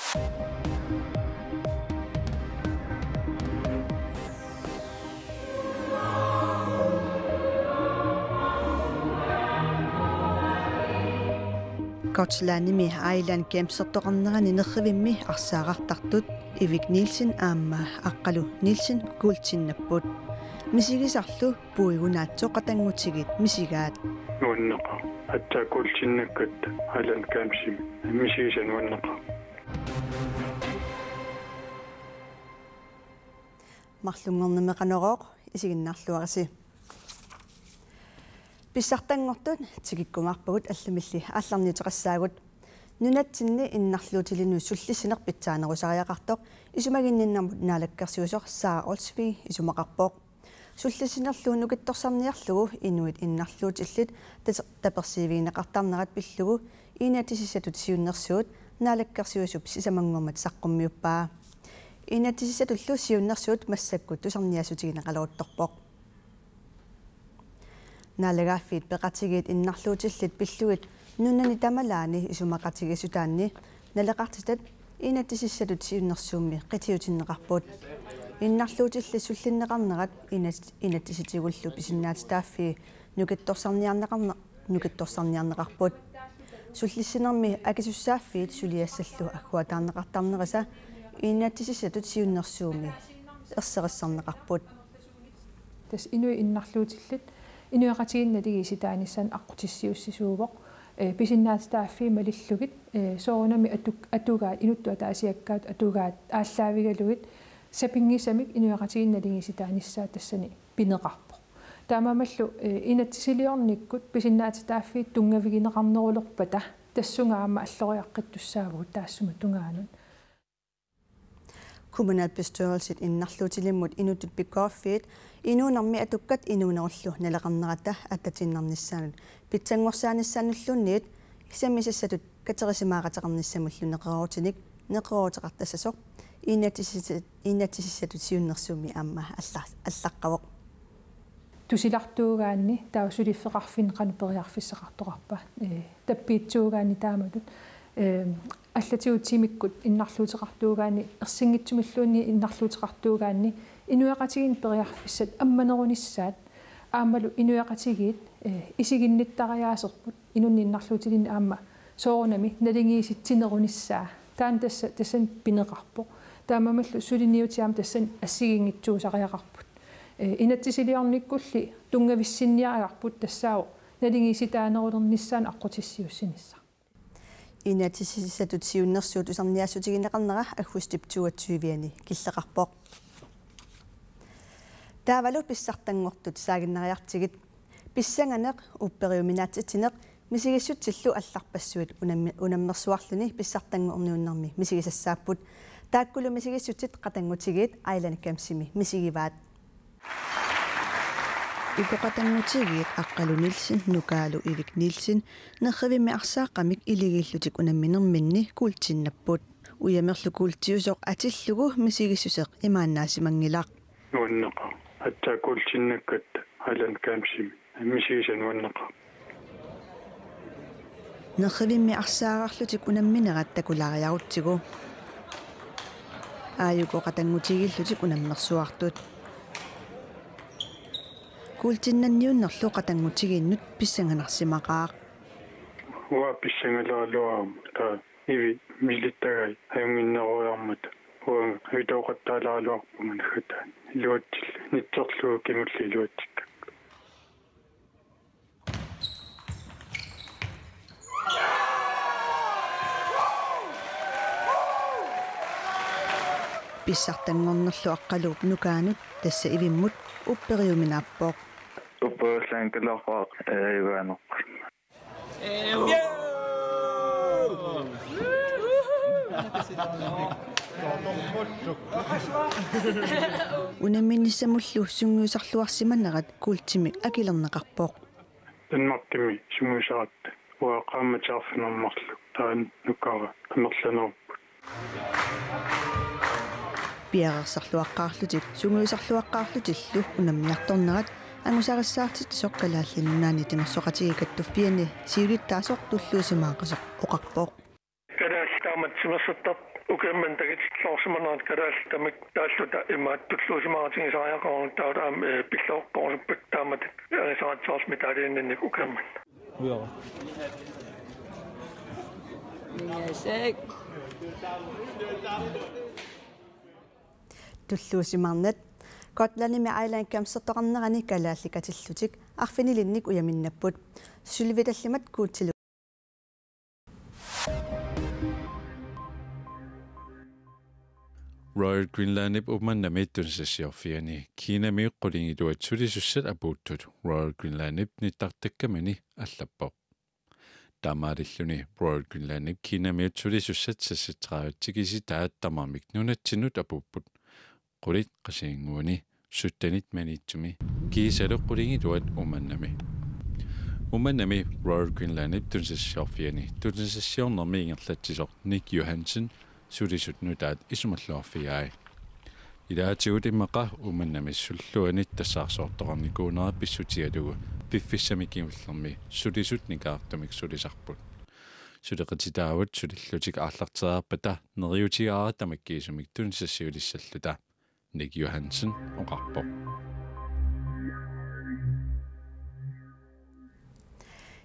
Kortlanimi Island Camp-sertoqarnerani nerrivimmi arsaaqartartut Ivik Nielsen aamma aqqalu Nielsen kuultinnapput misigisarlu puigunaatsoqatangutigit misigaat nuanneqa attaa kuultinnakkat Island Camp-sim misigisan nuanneqa марлунгорнемеqanorooq isiginnarluarisi писсартангортут тигиккумаарпагут алламилли аалларниутеқассаагут нунатсинни иннарлуутилину суллисинеқ питсаанерусариақартоқ исумагинниннармут наалаккерсиусоқ саа олсви исумақарпоқ суллисинерлуу нукитторсарниарлугу инуит иннарлуутиллит таперсивиинеқартарнерат пиллугу инатисисатут сиуннерсуут наалаккерсиусуп сисамангормат саққуммиуппаа инатисисатуллу сиуннерсуут массаккут тусарниасутигинеқалуутторпоқ налагааффит пеқатигит иннарлуутиллит пиллугит нуннани тамалаани исумақатигисутаанни налеқартитат инатисиссатут сиуннерсуумми қитиутиннеқарпут иннарлуутилли суллиннеқарнерат инатиситигуллу писиннаатитааффи нукитторсарниарнеқарпут суллиссинерми акисуссааффиит сулиассаллу аггуатаарнеқартарнериса инатисиссатут сиуннерсуумми ерсериссарнеқарпут тас инуи иннарлуутиллит инуақатигиннатиги ситааниссaan аққутиссиуссисуувоқ писиннаатитааффи малиллугит соорунами атугаат инуттуа таасиаккаат атугаат ааллаавигалугит сапингисамик инуақатигиннатиги ситааниссаа тассани пинеқарпо таамамаллу инатсилиорниккут писиннаатитааффи тунгавигинеқарнерулерпата тассунгаама аллориаққиттуссаавгут таассума тунгаанут kommunalbestyrelset innarluutilimut inutut pikkoaffiit inuunarmi atukkat inuunerullu naleqarnerata attatinnarnissaanut pitsangorsaanissaanullunniit isamissassatut katerisimaarataqarnissamullu neqeruutinik inatissatut siunnersuumi aamma allaqqavoq tusilartuugaanni tausuliffeqarfinneqanu periarfisseqartoqarpa tappiitsuugaanni taamatut аллатиутсимиккут иннарлуутеқартуугаани ерсингитсумиллуунни иннарлуутеқартуугаани инуяқатигин периарфиссат амманеруниссаат аамалу инуяқатигиит исигинниттариаасерпут инунни иннарлуутилин аама соорунами налингииситсинеруниссаа таан тассан пинеқарпо таамамаллу сулиниутиаам тассан ассигингитсуусариақарпут инатсисилиорниккулли тунгависсинниариарпут тассаау налингииситаанерулерниссаан аққутиссиуссинисса инатисисатут сиуннерсуут усарниассутигинеқарнера аггустип 22-ани киллеқарпоқ таавалу писсартангортут саагиннериартигит писсанганеқ уппериуминаатситинеқ мисигиссутсиллу алларпассуит унаммерсуарлуни писсартангорниуннарми мисигисассааппут тааккулу мисигиссутит қатангутигиит Island Camp-сими мисигиваат икоқатангутигиит аққалу Nielsen нукаалу Ivik Nielsen нерривими арсааққамик илигииллутик унамминерминни куултиннаппут уямерлу куултиусоқ атиллугу мисигиссусеқ имааннаасимангилаақ нуаннеқа атта куултиннаккат Island Camp-сим мисигисан нуаннеқа нерривими арсаагарлутик унамминерат такулаариарутсигу ааюкоқатангутигиллутик унаммерсуартут куултиннанниуннерлу қатангутигииннут писсанганарсимақаақ уа писсангалуалуаам та иви милиттагай хаюнгиннеруйармат уа хитоқаттаалаалуарпуман хатаан илуатсил нитсерлуу кимулли илуатсикка писсартангорнерлу аққалууп нукаанут тасса ивиммут уппериуминааппоқ упперлаанкалаақаақ иваанеқ унамминниссамуллу сунгуусарлуарсиманерат куултимик акилернеқарпоқ танмартими сунгуусаратта уа qaammatаарфинермарлу таан нуккара амерланеруппут пиарерсарлуаққаарлутик сунгуусарлуаққаарлутиллу унаммиарторнерат ангусариссаартит соққалааллинунаани тимерсоқатигикаттуффиани сиулиттаасоқ туллуусимаақасоқ оқарпоқ кадастам taamat simassattar ukemman tagit lorsimanat kadal tamik taalluta imma tulluusimaartingisariaqorun tautaam pillorporsupput taamat saatsaasmitaliinnik ukemman uera Yasek tulluusimarnat Gotlandimi Island kamsertoqarnerani kalaallikatилlutik arfinilinnik uyaminnapпут sulvitallimat kuutilu Royal Greenlandip umannamit tunsassiorfiani Kiinami qulingiluatsulisussat apuuttut Royal Greenlandip nittartakkamani allappoq Taamaarilluni Royal Greenlandip Kiinami utsulisussat sassitraavitsigisi taattamamik nunatsinut apuupput qulit qasiinguuni suttanit manitsumi kiisalu qulingiluat umannami Royal Greenlandip tunsassiorfiani tunsassiornermi ingerlatsisoq Nick Johansen sulisut nutaat isumalluarfiai ilaatigut immaqa umannamissulluanit tassaarsoortoqarnikuunera pissutialugu piffissamikimullermi sulisut nikaartumik sulisarput suleqititaavut sulillutik aarlarteraarpata neriutigaara tamakkiisumik tunsassiulissalluta Nick Johansen oqarpoq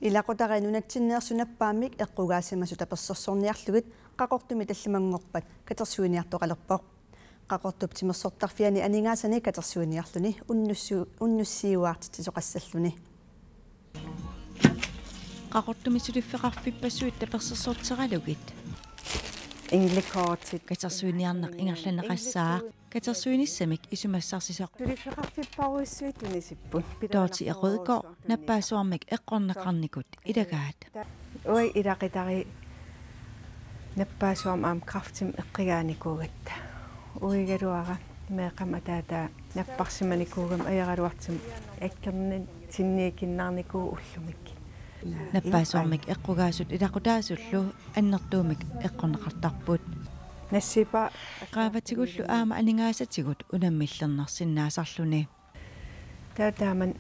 ilaqutaqinunatsinneersunappaamik eqqugaasimasut apersorsorniarlugit qaqortumi tallimangorpat katersuiniartoqalerpoq qaqortup timersortarfiani aningaasani katersuiniarluni unnussiuaartitisoqassalluni qaqortumi suliffeqarfippassuit tapersersorteralugit Inglikaatit katersuiniarneq ingerlaneqassaa katersuinissamik isumassarsisoq suliffeqarfipparuissuit unisippun Dorothy Rødgaard nappaasuarmik eqqorneqarnikut ilagaat oi ilaqitari nappaasuam aam kraftim eqqigaanikuugatta uigaluara meeqamataata napparsimanikuugam ajaraluartum akkernin tinniikinnaarnikuu ullumik nappaasuarmik eqqugaasut ilaqutaasullu annertuumik eqqorneqartarput nassipa qaapatigullu aama aningaasatigut unammillernersinnaasarluni taataaman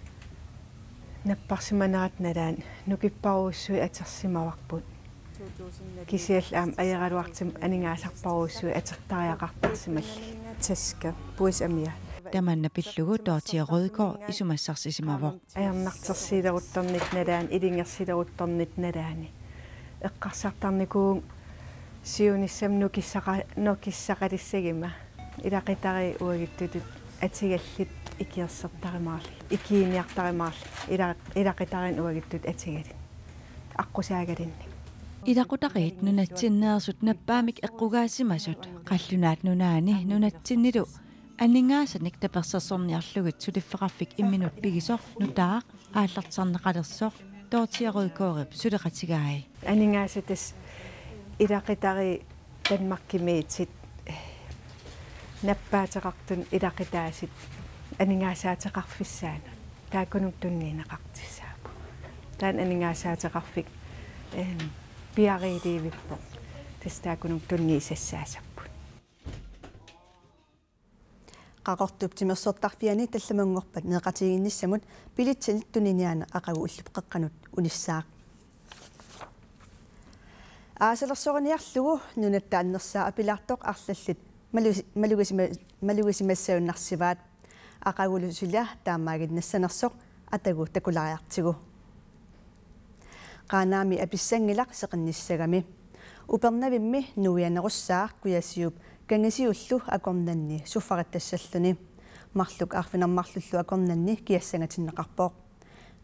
napparsimaneraat nalaan nukipparuussui atersimavarput kisiall aam ajaraluartum aningaasarparuussui atertariaqartarsimalli taska puis amia tamanna pillugu Dorothy Rødgaard isumassarsisimavoq ajannartersiileruttarnit nalaan ilingersileruttarnit nalaani eqqarsartarnikuun siunissam nukissaqalissagima ilaqitari uagittutut atigallit ikiersertarimaarli ikiiniartarimaarli ilaqitarin uagittut atigalin аққусаагалинни илақутақиит нунатсиннеерсут наппаамик эққугаассимасут қаллунаат нунаани нунатсиннилу аннингаасаник таперсерсорниарлугит сулиффеқарфик имминут пигисор нутаақ ааллартсарнеқалерсор тоотиаройкоорип сулеқатигаи аннингаасатас илақитари танмаркимиитсит наппаатеқартун илақитаасит аннингаасаатеқарфиссаана тааккунук тунниинеқартиссаапу таан аннингаасаатеқарфик пиариливиппо тастаакунук тунниисассаасаппут qaqortup timersortarfiani tallamangorpat neqatigiinnissamut pilitsanit tuniniaana aqagu ullupeqqanut unissaaq aasalersorniarlugu nunattaannersaa apilaartoq arlallit malugisimassaunnarsivaat aqagulusulia taamaaginnasanersoq atagu takulariartigu qaanaami apissangilaq seqinnissagami upernavimmi nuianerussaaq kuyasiup kangisiullu akornanni suffarittasalluni marluk arfinermarlullu akornanni kiassangatinneqarpoq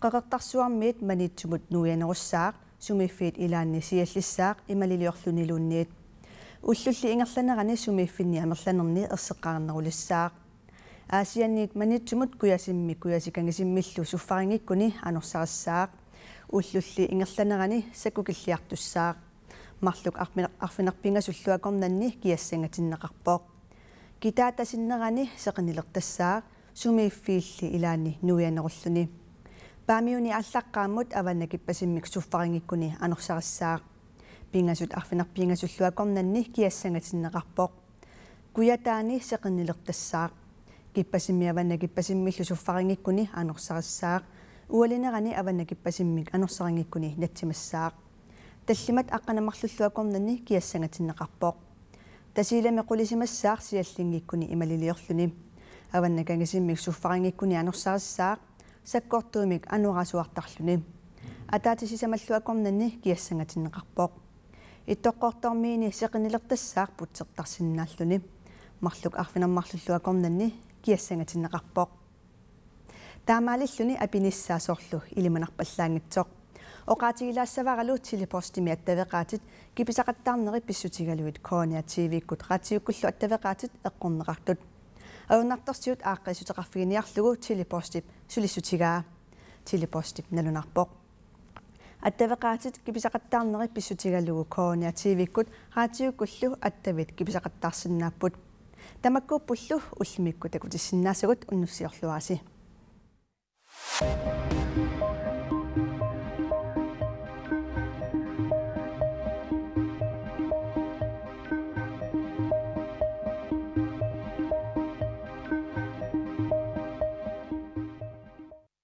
qaqertarsuarmiit manitsumut nuianerussaaq sumiffiit ilaanni siallissaaq imaliliorluniluunniit ullulli ingerlanerani sumiffinni amerlanerni erseqqaarnerulissaaq aasianniit manitsumut kuyasikangisimillu suffaringikkuni anorsarissaaq ullulli ingerlanerani sakukilliartussaaq marluk arfinerpingasulluakornanni kiassangatinneqarpoq kitaatasinnerani seqinilertassaaq sumiffiilli ilaanni nuianerulluni paamiuni allaqqaammut avannakippassimmik suffaringikkuni anorsarissaaq pingasut arfinerpingasulluakornanni kiassangatinneqarpoq kuyataani seqinilertassaaq kippasimmi avannakippasimillu suffaringikkuni anorsarissaaq ualinerani avannakippassimmik anorsaringikkuni natsimassaaq таллимат аққанамарлуллуакорнанни киассангатиннеқарпоқ тасилами қулисимассаар сиаллингиккуни ималилиорлуни аваннакангисиммик суффарингиккуни анерсаариссаақ саккортуумик ануарасуартарлуни атаатисисамаллуакорнанни киассангатиннеқарпоқ иттоққортормиини сеқинилертассаақ путсертарсиннааллуни марлук арфинермарлуллуакорнанни киассангатиннеқарпоқ таамаалиллуни апиниссаасоорлу илиманарпаллаангитсоқ оқаатигилаассаваралу тилипостими аттавеқаатит киписақаттаарнери писсутигалуит коониативиккут ратиуккуллу аттавеқаатит эққорнеқартут аунарторсиут ааққисутеқарфигиниарлугу тилипостип сулиссутигаа тилипостип налунарпоқ аттавеқаатит киписақаттаарнери писсутигалугу коониативиккут ратиуккуллу аттавит киписақаттаарсинааппут тамаккууппуллу уллимикку такутиссиннаасагут уннуссиорлуаси